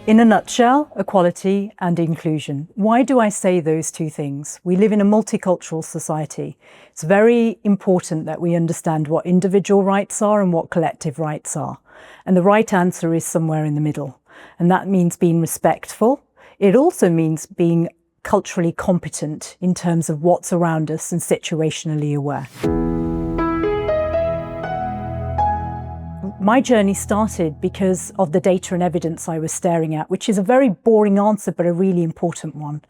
In a nutshell, equality and inclusion. Why do I say those two things? We live in a multicultural society. It's very important that we understand what individual rights are and what collective rights are. And the right answer is somewhere in the middle. And that means being respectful. It also means being culturally competent in terms of what's around us and situationally aware. My journey started because of the data and evidence I was staring at, which is a very boring answer, but a really important one.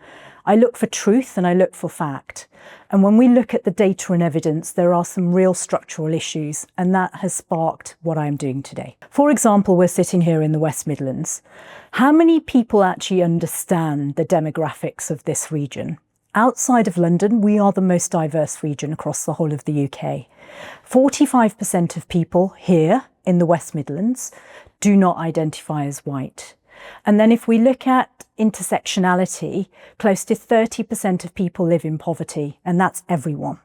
I look for truth and I look for fact. And when we look at the data and evidence, there are some real structural issues, and that has sparked what I'm doing today. For example, we're sitting here in the West Midlands. How many people actually understand the demographics of this region? Outside of London, we are the most diverse region across the whole of the UK. 45% of people here in the West Midlands do not identify as white. And then if we look at intersectionality, close to 30% of people live in poverty, and that's everyone.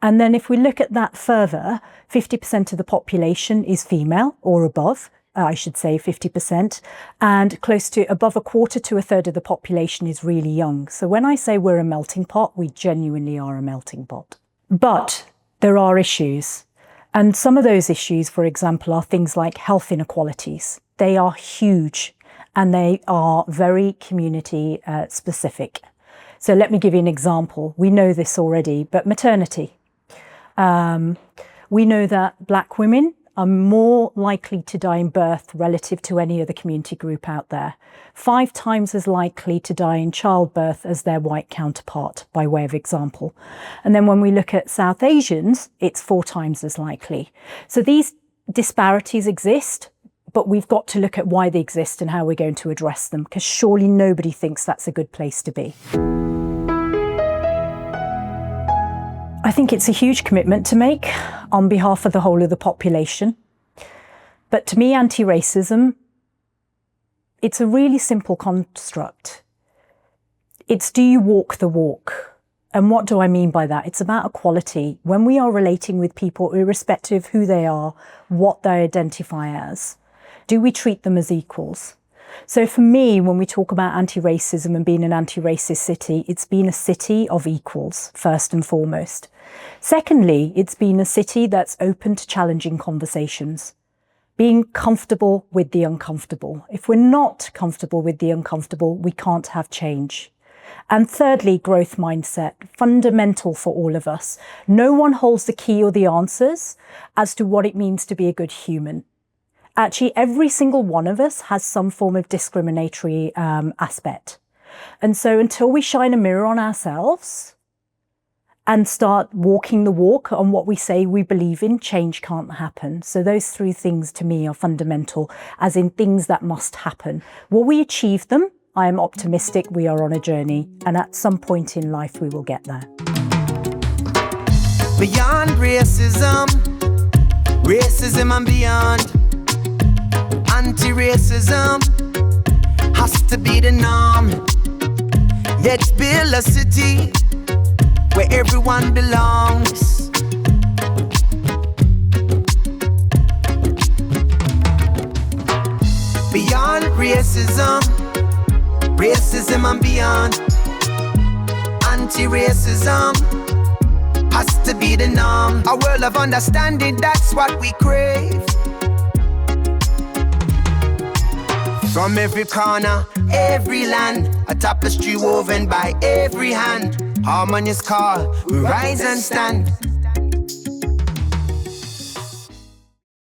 And then if we look at that further, 50% of the population is female or above, I should say 50%, and close to above a quarter to a third of the population is really young. So when I say we're a melting pot, we genuinely are a melting pot. But there are issues. And some of those issues, for example, are things like health inequalities. They are huge and they are very community specific. So let me give you an example. We know this already, but maternity. We know that Black women are more likely to die in birth relative to any other community group out there. 5 times as likely to die in childbirth as their white counterpart, by way of example. And then when we look at South Asians, it's 4 times as likely. So these disparities exist, but we've got to look at why they exist and how we're going to address them, because surely nobody thinks that's a good place to be. I think it's a huge commitment to make on behalf of the whole of the population. But to me, anti-racism, it's a really simple construct. It's, do you walk the walk? And what do I mean by that? It's about equality. When we are relating with people, irrespective of who they are, what they identify as, do we treat them as equals? So for me, when we talk about anti-racism and being an anti-racist city, it's been a city of equals, first and foremost. Secondly, it's been a city that's open to challenging conversations, being comfortable with the uncomfortable. If we're not comfortable with the uncomfortable, we can't have change. And thirdly, growth mindset, fundamental for all of us. No one holds the key or the answers as to what it means to be a good human. Actually, every single one of us has some form of discriminatory aspect. And so until we shine a mirror on ourselves and start walking the walk on what we say we believe in, change can't happen. So those 3 things to me are fundamental, as in things that must happen. Will we achieve them? I am optimistic we are on a journey, and at some point in life we will get there. Beyond racism, racism and beyond. Anti-racism has to be the norm. Let's build a city where everyone belongs. Beyond racism, racism and beyond. Anti-racism has to be the norm. A world of understanding, that's what we crave. From every corner, every land, a tapestry woven by every hand. Harmonious call, we rise and stand.